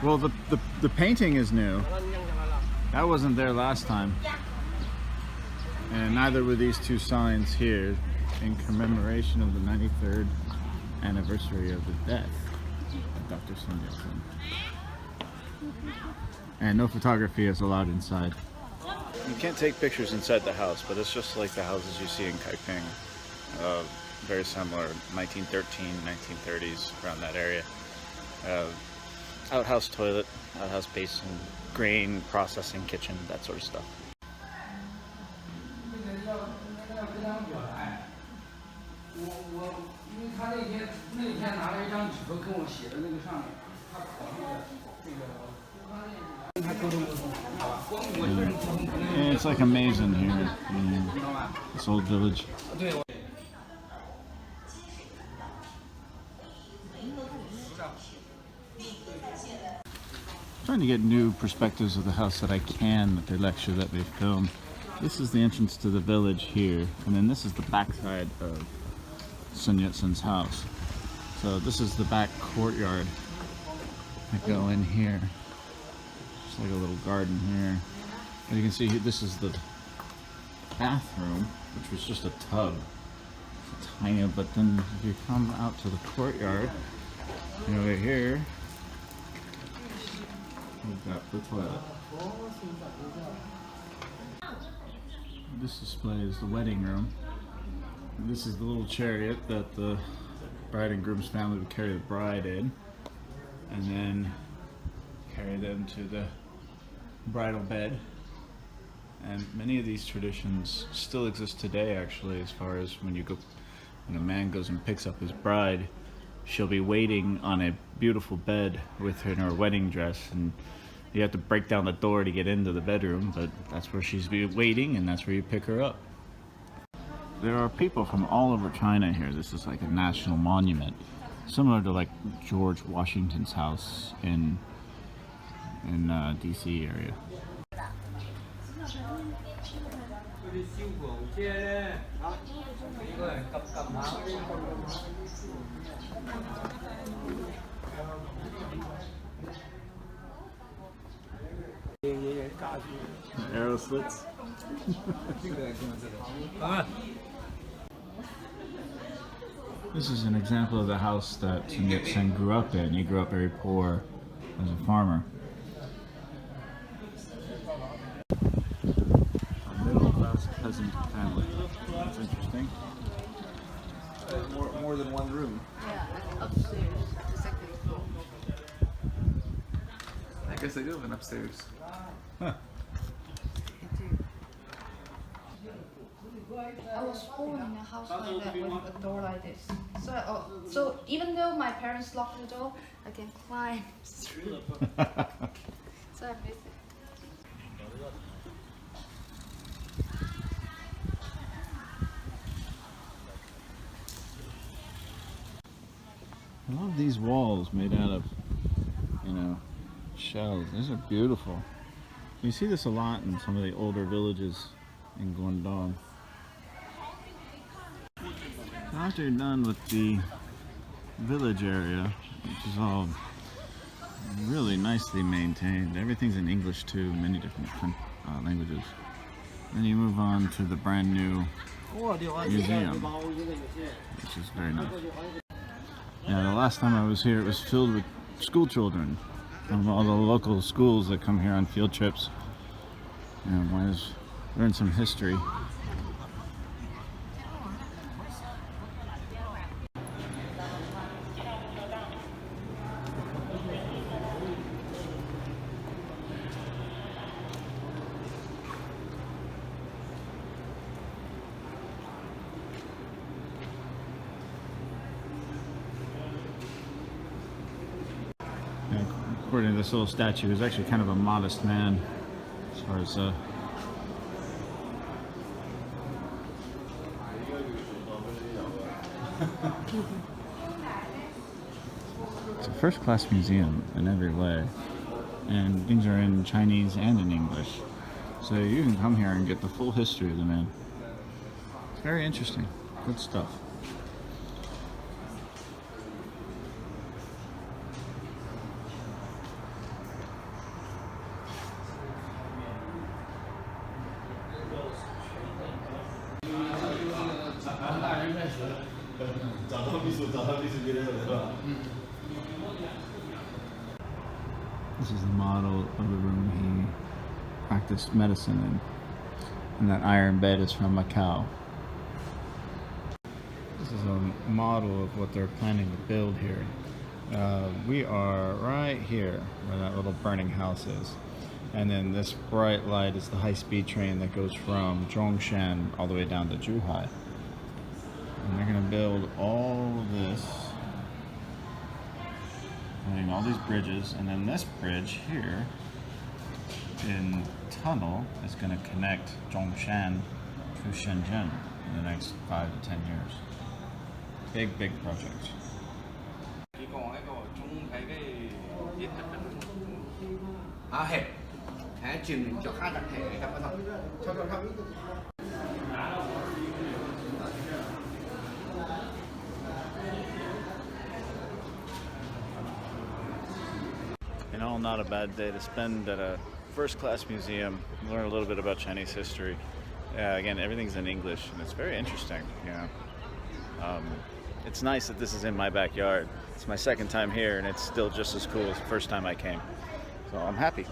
Well, the painting is new. That wasn't there last time. And neither were these two signs here in commemoration of the 93rd anniversary of the death of Dr. Sun Yat-Sen. And no photography is allowed inside. You can't take pictures inside the house, but it's just like the houses you see in Kaiping. Very similar, 1913, 1930s, around that area. Outhouse toilet, outhouse basin, grain processing kitchen, that sort of stuff. Yeah, it's like a maze in here, this old village. Trying to get new perspectives of the house that I can with their lecture that they filmed. This is the entrance to the village here, and then this is the backside of Sun Yat-Sen's house. So this is the back courtyard. I go in here. It's like a little garden here. And you can see this is the bathroom, which was just a tub. It's tiny, but then if you come out to the courtyard, over here, we've got the toilet. This display is the wedding room. And this is the little chariot that the bride and groom's family would carry the bride in, and then carry them to the bridal bed. And many of these traditions still exist today, actually, as far as when a man goes and picks up his bride, she'll be waiting on a beautiful bed with her in her wedding dress, and you have to break down the door to get into the bedroom, but that's where she's waiting, and that's where you pick her up. There are people from all over China here. This is like a national monument, similar to like George Washington's house in DC area. Arrow slits. This is an example of the house that Sun Yat-Sen grew up in. He grew up very poor as a farmer. A middle-class peasant family. That's interesting. More than one room. Yeah, upstairs, the second floor. I guess they do have an upstairs. Huh. I was born in a house like that with a door like this. So even though my parents locked the door, I can climb through. So I miss it. I love these walls made out of, shells. These are beautiful. You see this a lot in some of the older villages in Guangdong. So after you're done with the village area, which is all really nicely maintained, everything's in English too, many different languages. Then you move on to the brand new museum, which is very nice. Yeah, the last time I was here, it was filled with school children from all the local schools that come here on field trips. Might as learn some history. According to this little statue, he's actually kind of a modest man as far as it's a first-class museum in every way, and things are in Chinese and in English, so you can come here and get the full history of the man. It's very interesting, good stuff. This is the model of the room he practiced medicine in. And that iron bed is from Macau. This is a model of what they're planning to build here. We are right here where that little burning house is. And then this bright light is the high-speed train that goes from Zhongshan all the way down to Zhuhai. And they're going to build all of this, putting all these bridges, and then this bridge here in tunnel is going to connect Zhongshan to Shenzhen in the next 5 to 10 years. Big, big project. You know, not a bad day to spend at a first-class museum, learn a little bit about Chinese history. Again, everything's in English, and it's very interesting, you know. It's nice that this is in my backyard. It's my second time here, and it's still just as cool as the first time I came. So I'm happy.